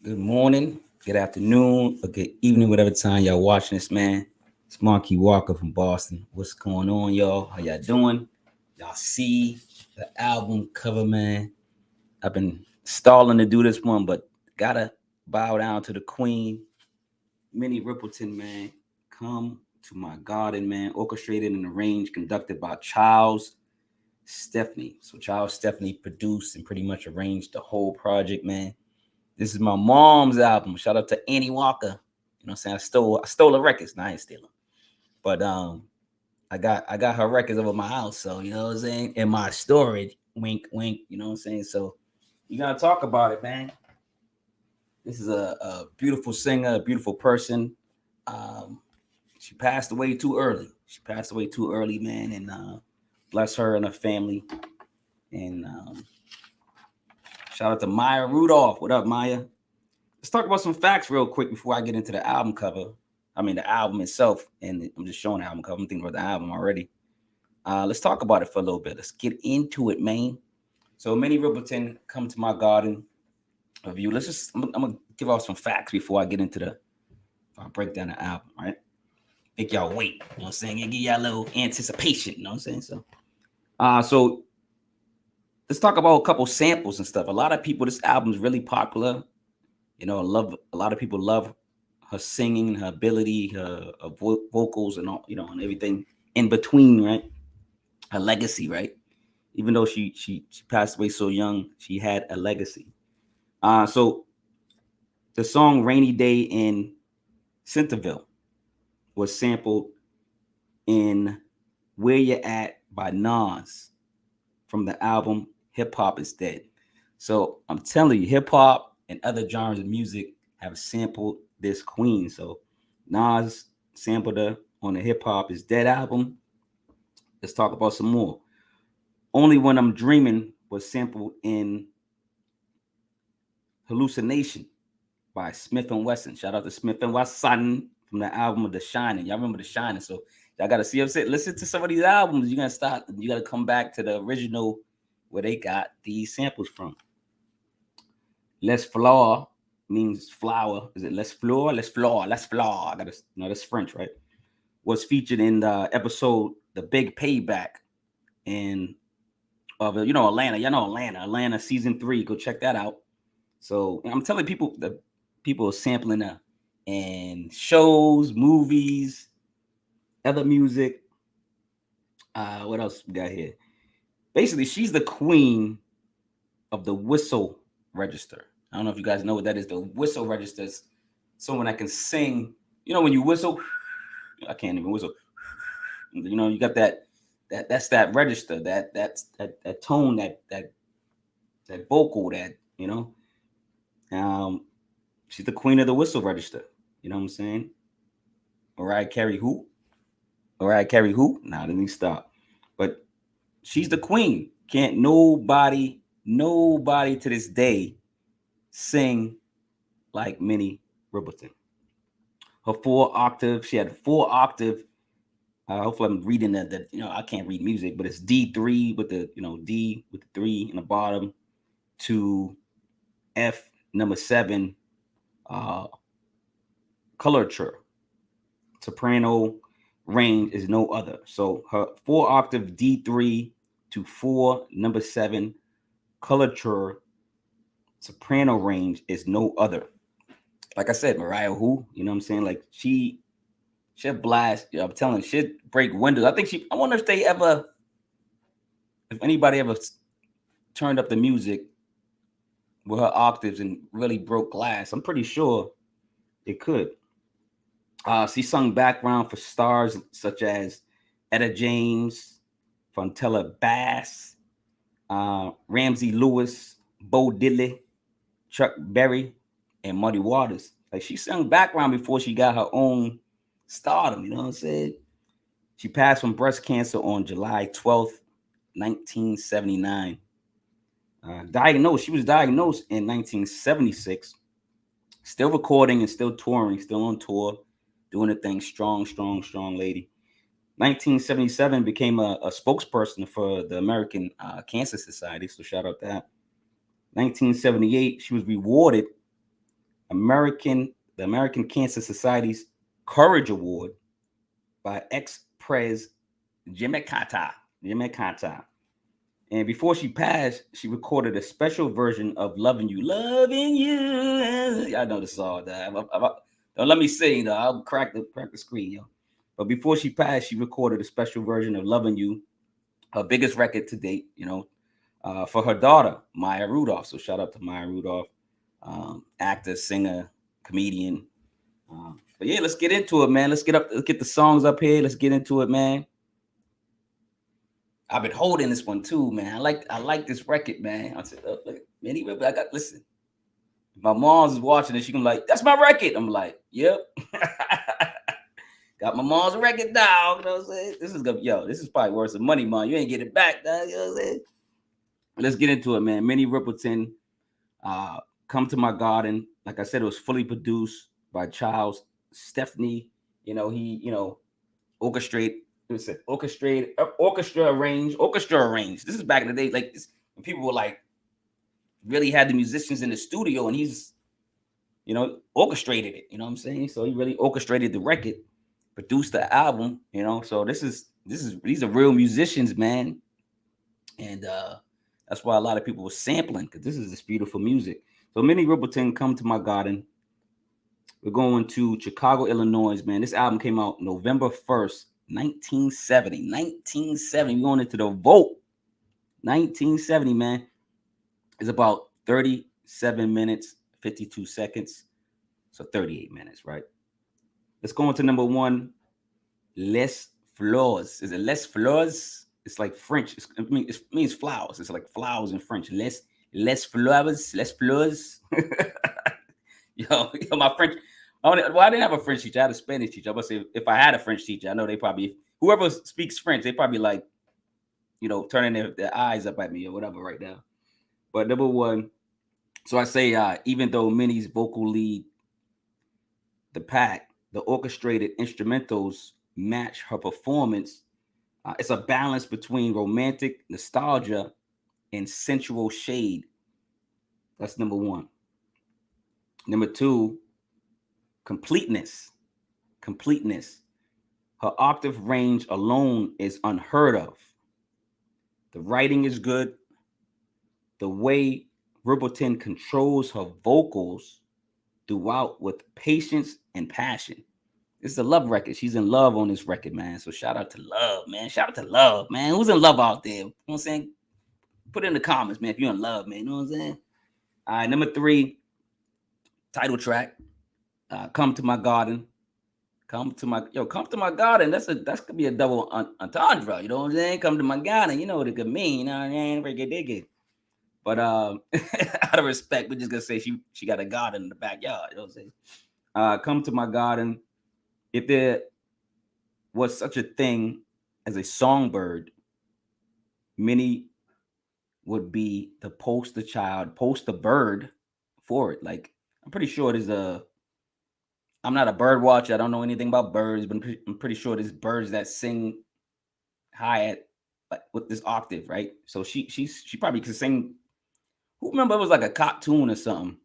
Good morning, good afternoon, or good evening, whatever time y'all watching this, man. It's Marquis Walker from Boston. What's going on, y'all? How y'all doing? Y'all see the album cover, man. I've been stalling to do this one, but gotta bow down to the queen, Minnie Riperton, man. Come to my garden, man. Orchestrated and arranged, conducted by Charles Stephanie. So Charles Stephanie produced and pretty much arranged the whole project, man. This is my mom's album. Shout out to Annie Walker. You know what I'm saying? I stole her records. No, I ain't stealing. But I got her records over my house. So you know what I'm saying? In my storage. Wink, wink. You know what I'm saying? So you gotta talk about it, man. This is a beautiful singer, a beautiful person. Um, she passed away too early. She passed away too early, man. And bless her and her family. And shout out to Maya Rudolph. What up, Maya? Let's talk about some facts real quick before I get into the album cover. I mean, the album itself, and I'm just showing the album cover. I'm thinking about the album already. Let's talk about it for a little bit. Let's get into it, man. So, Minnie Riperton, come to my garden review. I'm gonna give out some facts before I get into I break down the album, right? Make y'all wait. You know what I'm saying? And give y'all a little anticipation. You know what I'm saying? So let's talk about a couple samples and stuff. A lot of people, this album is really popular. You know, a lot of people love her singing, her ability, her vocals, and all, you know, and everything in between, right? Her legacy, right? Even though she passed away so young, she had a legacy. So the song "Rainy Day in Centerville" was sampled in "Where You At" by Nas from the album "Hip Hop Is Dead." So I'm telling you, hip hop and other genres of music have sampled this queen. So Nas sampled her on the Hip Hop Is Dead album. Let's talk about some more. Only When I'm Dreaming was sampled in Hallucination by Smith and Wesson. Shout out to Smith and Wesson from the album of The Shining. Y'all remember The Shining? So y'all gotta see. I'm saying, listen to some of these albums. You're gonna start. You gotta come back to the original where they got these samples from. Les Fleurs means flower. Is it Les Fleurs? Les Fleurs. Les Fleurs. I gotta, that's French, right? Was featured in the episode "The Big Payback" in Atlanta. Y'all know Atlanta season 3. Go check that out. So I'm telling people that people are sampling that in shows, movies, other music. What else we got here? Basically, she's the queen of the whistle register. I don't know if you guys know what that is. The whistle register is someone that can sing. You know, when you whistle, I can't even whistle. You know, you got that's that register, that tone, that vocal, that Um, she's the queen of the whistle register. You know what I'm saying? Mariah Carey who? Mariah Carey who? Nah, let me stop. But she's the queen. Can't nobody to this day sing like Minnie Riperton. Her 4 octave, she had 4 octave. Hopefully, I'm reading that. I can't read music, but it's D3 with the D with the 3 in the bottom to F number 7, colorature. Soprano range is no other. So her 4 octave D3 to 4 number 7 colorature soprano range is no other. Like I said, Mariah who? You know what I'm saying? Like she'll blast. I'm telling you, she'll break windows. I wonder if anybody ever turned up the music with her octaves and really broke glass. I'm pretty sure it could. She sung background for stars such as Etta James, Fontella Bass, Ramsey Lewis, Bo Diddley, Chuck Berry, and Muddy Waters. Like she sung background before she got her own stardom. You know what I'm saying? She passed from breast cancer on July 12th, 1979. She was diagnosed in 1976. Still recording and still touring, still on tour, doing the thing. Strong, strong, strong lady. 1977 became a spokesperson for the American Cancer Society. So shout out that. 1978, she was rewarded the American Cancer Society's Courage Award by ex-pres Jimmy Carter. Jimmy Carter. And before she passed, she recorded a special version of Loving You. Loving You. I know the song. Don't let me sing, though. I'll crack the screen, yo. But before she passed, she recorded a special version of Loving You, her biggest record to date, for her daughter, Maya Rudolph. So shout out to Maya Rudolph, actor, singer, comedian. But yeah, let's get into it, man. Let's get the songs up here. Let's get into it, man. I've been holding this one too, man. I like this record, man. I said, oh, look, Minnie Riperton, listen. If my mom's is watching this, she can be like, that's my record. I'm like, yep. Got my mom's record, dog. You know what I'm saying? This is probably worth some money, mom. You ain't get it back, dog. You know what I'm saying? Let's get into it, man. Minnie Riperton, Come to My Garden. Like I said, it was fully produced by Charles Stephanie. He orchestra arranged. This is back in the day, like this, when people were like really had the musicians in the studio, and he's orchestrated it. You know what I'm saying? So he really orchestrated the record, produced the album. So these are real musicians, man, and that's why a lot of people were sampling, because this is this beautiful music. So Minnie Riperton, Come to My Garden. We're going to Chicago, Illinois, man. This album came out November 1st, 1970. 1970. We're going into the vote. 1970, man. It's about 37 minutes, 52 seconds. So 38 minutes, right? Let's go into number one. Les Fleurs. Is it Les Fleurs? It's like French. It means flowers. It's like flowers in French. Les Fleurs. Les Fleurs. yo, my French. I didn't have a French teacher. I had a Spanish teacher. I must say, if I had a French teacher, I know they probably, whoever speaks French, they probably like, turning their eyes up at me or whatever right now. But number one, so I say, even though Minnie's vocal lead the pack, the orchestrated instrumentals match her performance. It's a balance between romantic nostalgia and sensual shade. That's number one. Number two, completeness. Her octave range alone is unheard of. The writing is good. The way Riperton controls her vocals throughout with patience and passion. This is a love record. She's in love on this record, man. So shout out to love, man. Shout out to love, man. Who's in love out there? You know what I'm saying? Put it in the comments, man, if you're in love, man. You know what I'm saying? All right, number three, title track. Come to My Garden. Come to my garden. That's could be a double entendre. You know what I'm saying? Come to my garden. You know what it could mean. You know what I mean? Dig it. But out of respect, we're just gonna say she got a garden in the backyard. You know what I'm saying? Come to my garden. If there was such a thing as a songbird, Minnie would be the poster bird for it. Like, I'm pretty sure I'm not a bird watcher. I don't know anything about birds, but I'm pretty sure there's birds that sing high at like with this octave, right? So she probably could sing. Who remember it was like a cartoon or something,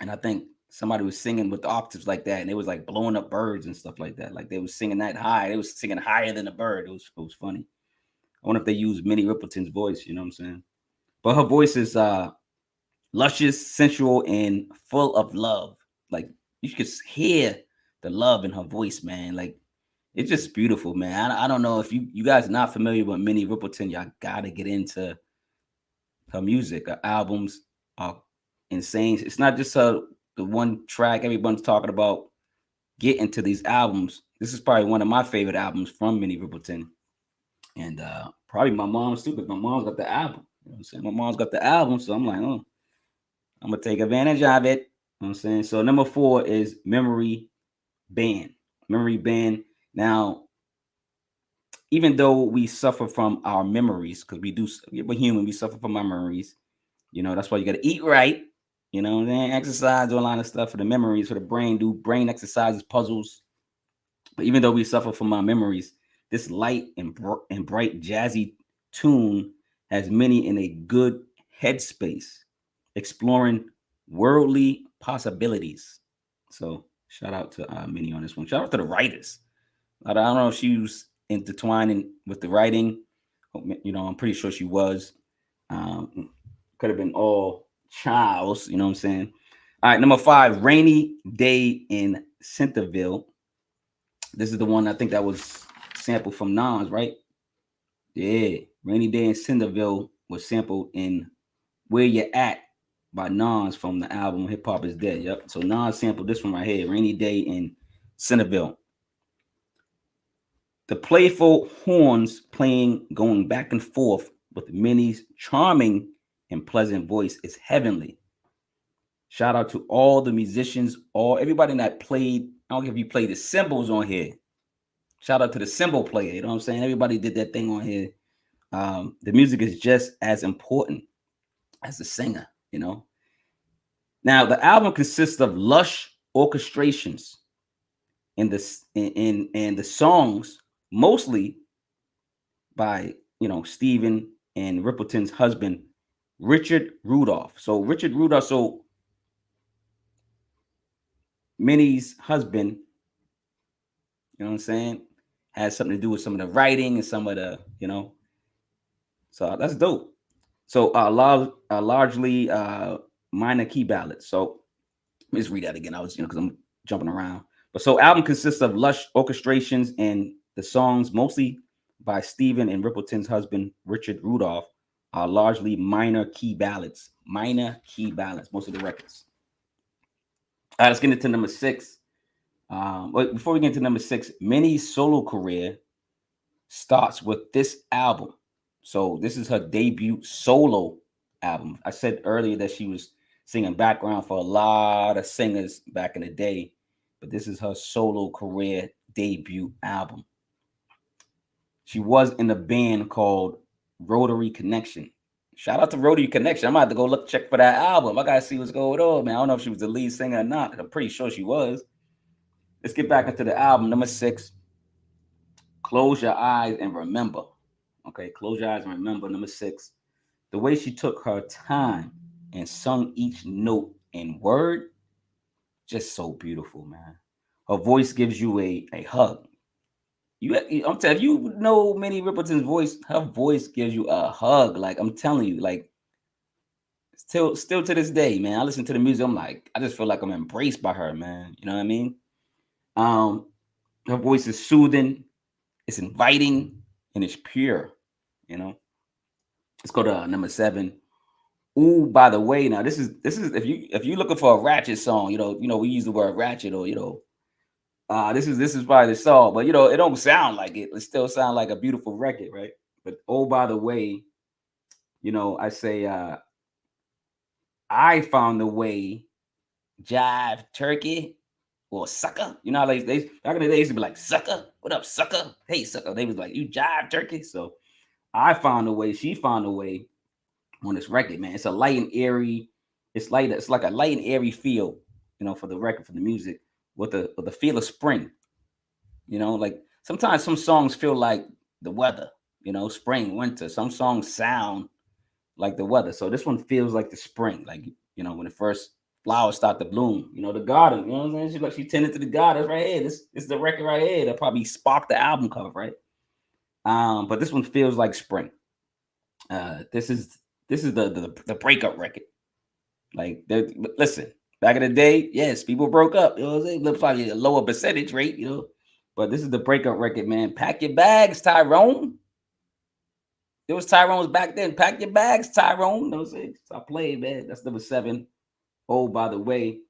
and I think somebody was singing with the octaves like that, and it was like blowing up birds and stuff like that. Like they was singing that high. They was singing higher than a bird. It was funny. I wonder if they used Minnie Riperton's voice. You know what I'm saying? But her voice is luscious, sensual, and full of love. Like you could hear the love in her voice, man. Like it's just beautiful, man. I don't know if you guys are not familiar with Minnie Riperton, y'all gotta get into her music. Her albums are insane. It's not just the one track everyone's talking about. Get into these albums. This is probably one of my favorite albums from Minnie Riperton, and probably my mom's too, because my mom's got the album. You know what I'm saying? My mom's got the album, so I'm like, oh, I'm gonna take advantage of it. You know what I'm saying? So number 4 is Memory Band. Memory Band. Now, even though we suffer from our memories, because we're human, we suffer from our memories. That's why you got to eat right. Exercise, do a lot of stuff for the memories, for the brain, do brain exercises, puzzles. But even though we suffer from our memories, this light and bright jazzy tune has many in a good headspace, exploring Worldly Possibilities. So shout out to Minnie on this one. Shout out to the writers. I don't know if she was intertwining with the writing. I'm pretty sure she was. Could have been all Charles, you know what I'm saying? All right, number 5, Rainy Day in Centerville. This is the one I think that was sampled from Nas, right? Yeah, Rainy Day in Centerville was sampled in Where You At by Nas from the album Hip Hop Is Dead. Yep. So Nas sampled this one right here, Rainy Day in Centerville. The playful horns playing, going back and forth with Minnie's charming and pleasant voice is heavenly. Shout out to all the musicians, all everybody that played. I don't care if you played the cymbals on here. Shout out to the cymbal player. You know what I'm saying? Everybody did that thing on here. The music is just as important as the singer, you know. Now the album consists of lush orchestrations in the songs, mostly by Stephen and Rippleton's husband, Richard Rudolph. So Richard Rudolph, so Minnie's husband, you know what I'm saying, has something to do with some of the writing and some of the. So that's dope. So largely minor key ballads. So let's read that again. I was, because I'm jumping around. But so album consists of lush orchestrations and the songs, mostly by Stephen and Rippleton's husband, Richard Rudolph, are largely minor key ballads. Minor key ballads, most of the records. All right, let's get into number 6. But before we get into number 6, Minnie's solo career starts with this album. So this is her debut solo album. I said earlier that she was singing background for a lot of singers back in the day, but this is her solo career debut album. She was in a band called Rotary Connection. Shout out to Rotary Connection. I'm gonna have to go check for that album. I gotta see what's going on, man. I don't know if she was the lead singer or not. I'm pretty sure she was. Let's get back into the album. Number 6, Close Your Eyes and Remember. Okay, Close Your Eyes and Remember. Number 6, the way she took her time and sung each note and word, just so beautiful, man. Her voice gives you a hug. I'm telling you, Minnie Riperton's voice. Her voice gives you a hug. Like I'm telling you, like still to this day, man. I listen to the music. I'm like, I just feel like I'm embraced by her, man. You know what I mean? Her voice is soothing, it's inviting, and it's pure. You know. Let's go to number 7. Ooh, by the way, now this is if you looking for a ratchet song, we use the word ratchet, or this is probably the song, but it don't sound like it. It still sound like a beautiful record, right? But oh, by the way, I say I found the way, jive turkey or sucker. You know how they back in the day used to be like, sucker, what up, sucker? Hey, sucker. They was like, you jive turkey. So I found a way, she found a way on this record, man. It's a light and airy, it's like a light and airy feel, for the record, for the music, with the feel of spring. Like sometimes some songs feel like the weather, spring, winter. Some songs sound like the weather. So this one feels like the spring, like when the first flowers start to bloom. The garden. You know what I'm saying? She tended to the garden right here. This is the record right here that probably sparked the album cover, right? But this one feels like spring. This is the breakup record. Like, listen, back in the day, yes, people broke up. You know what I'm saying? Probably a lower percentage rate, But this is the breakup record, man. Pack your bags, Tyrone. It was Tyrone's back then. Pack your bags, Tyrone. You know what I'm saying? Stop playing, man. That's number 7. Oh, by the way,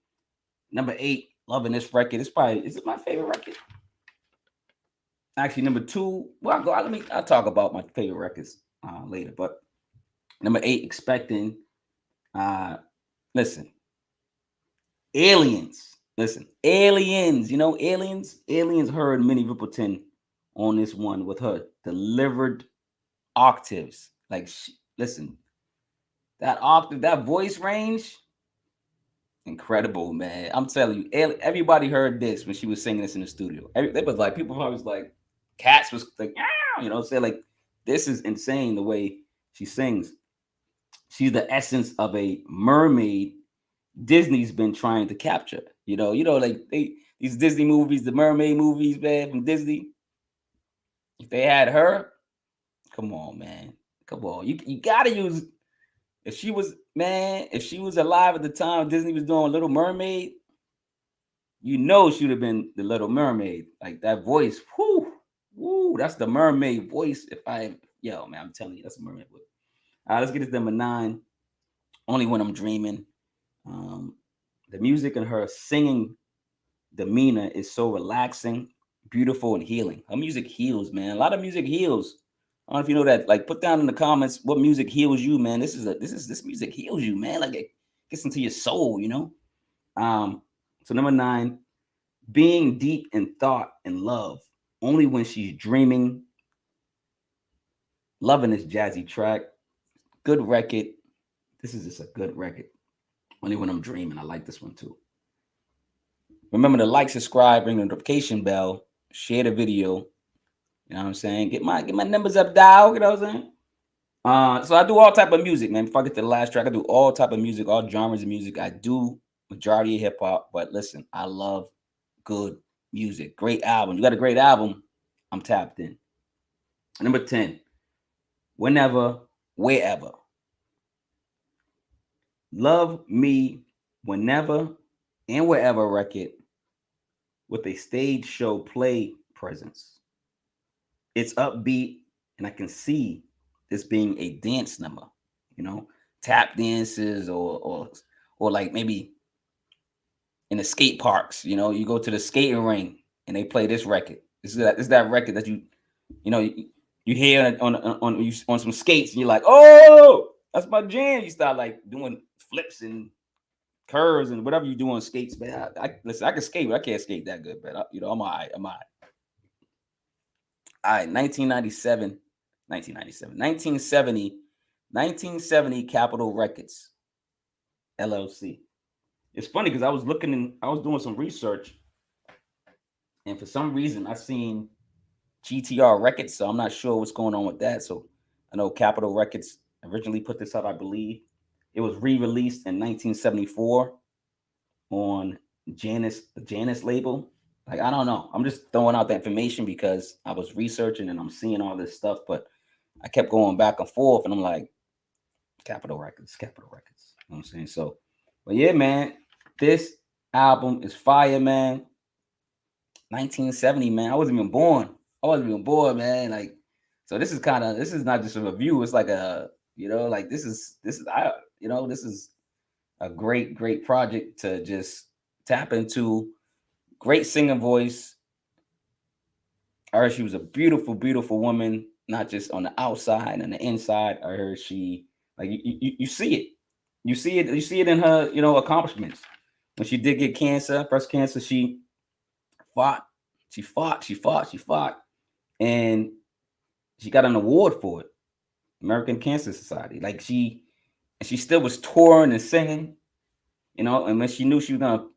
number 8, loving this record. Is it my favorite record? Actually, number 2. Well, I'll talk about my favorite records later. But number 8, Expecting. Listen, Aliens. Listen, Aliens. Aliens heard Minnie Riperton on this one with her delivered octaves. Like, listen, that octave, that voice range, incredible, man. I'm telling you, everybody heard this when she was singing this in the studio. They was like, people probably was like, cats was like, say like, this is insane the way she sings. She's the essence of a mermaid Disney's been trying to capture. Like these Disney movies, the mermaid movies, man, from Disney. If they had her, come on, man. Come on. You gotta use if she was alive at the time Disney was doing Little Mermaid, she would have been the Little Mermaid. Like that voice, whoo, that's the mermaid voice. Man, I'm telling you, that's a mermaid voice. All right, let's get this number 9. Only When I'm Dreaming. The music and her singing demeanor is so relaxing, beautiful, and healing. Her music heals, man. A lot of music heals. I don't know if you know that. Like, put down in the comments what music heals you, man. This music heals you, man. Like, it gets into your soul, So number 9, being deep in thought and love. Only When She's Dreaming. Loving this jazzy track. Good record. This is just a good record. Only When I'm Dreaming. I like this one too. Remember to like, subscribe, ring the notification bell, share the video. You know what I'm saying? Get my numbers up, dog. You know what I'm saying? So I do all type of music, man. Before I get to the last track, I do all type of music, all genres of music. I do majority of hip hop, but listen, I love good music. Great album. You got a great album, I'm tapped in. Number 10, Whenever, Wherever. Love Me Whenever and Wherever record with a stage show play presence. It's upbeat, and I can see this being a dance number, tap dances or like maybe in the skate parks, you go to the skating ring and they play this record. This is that record that you hear on some skates and you're like, oh, that's my jam. You start like doing flips and curves and whatever you do on skates, man. Listen, I can skate, but I can't skate that good, but I'm all right. All right, 1970 Capitol Records, LLC. It's funny because I was doing some research, and for some reason I seen GTR Records, so I'm not sure what's going on with that. So I know Capitol Records originally put this out, I believe. It was re-released in 1974 on Janus label. Like, I don't know. I'm just throwing out the information because I was researching and I'm seeing all this stuff, but I kept going back and forth and I'm like, Capitol Records. You know what I'm saying? So, but yeah, man, this album is fire, man. 1970, man. I wasn't even born, man. Like, so this is not just a review. It's like this is a great project to just tap into. Great singing voice. I heard she was a beautiful, beautiful woman, not just on the outside and the inside. I heard she, like, you see it. You see it in her, accomplishments. When she did get breast cancer, she fought. And she got an award for it. American Cancer Society. Like, she still was touring and singing, and when she knew she was gonna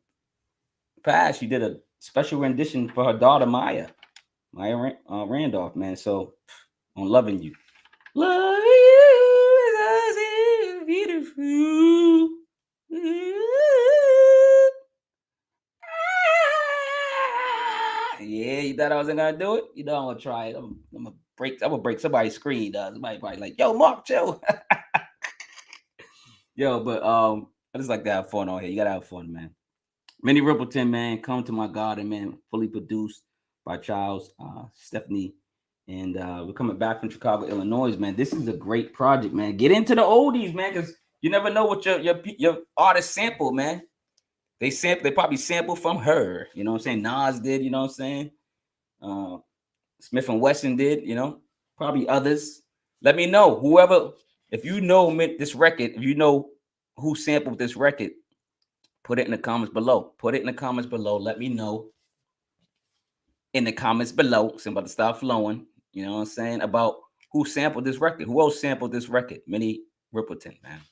pass, she did a special rendition for her daughter Maya Randolph, man. So on Loving You. Love you is beautiful. Yeah, you thought I wasn't gonna do it? I'm gonna try it. I'm gonna break somebody's screen. Somebody probably like, yo, Mark, chill. Yo, but I just like to have fun on here. You gotta have fun, man. Minnie Riperton, man, Come to My Garden, man, fully produced by Charles, Stephanie, and we're coming back from Chicago, Illinois, man. This is a great project, man. Get into the oldies, man, because you never know what your artist sample, man. They probably sampled from her. You know what I'm saying? Nas did. You know what I'm saying? Smith and Wesson did. Probably others. Let me know, whoever, if you know this record, if you know who sampled this record. Put it in the comments below. Let me know in the comments below. So I'm about to start flowing. You know what I'm saying? About who sampled this record. Who else sampled this record? Minnie Riperton, man.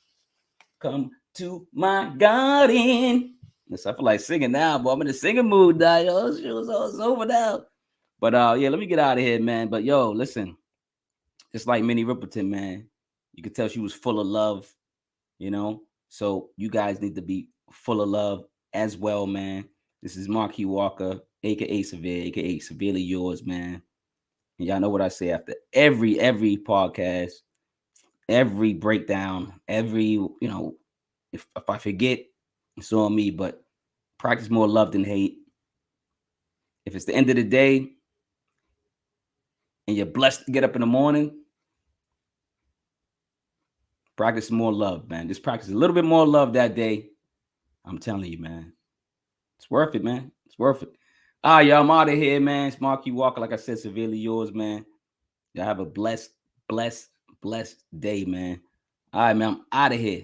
Come to my garden. Yes, I feel like singing now, but I'm in the singing mood now. Yo, it's over now. But yeah, let me get out of here, man. But yo, listen. Just like Minnie Riperton, man. You could tell she was full of love, So you guys need to be full of love as well, man. This is Marquis Walker, aka Severe, aka Severely Yours, man. And y'all know what I say after every podcast, every breakdown, if I forget, it's on me, but practice more love than hate. If it's the end of the day and you're blessed to get up in the morning, practice more love, man. Just practice a little bit more love that day. I'm telling you, man. It's worth it, man. It's worth it. All right, y'all. I'm out of here, man. It's Marquis Walker. Like I said, Severely Yours, man. Y'all have a blessed, blessed, blessed day, man. All right, man. I'm out of here.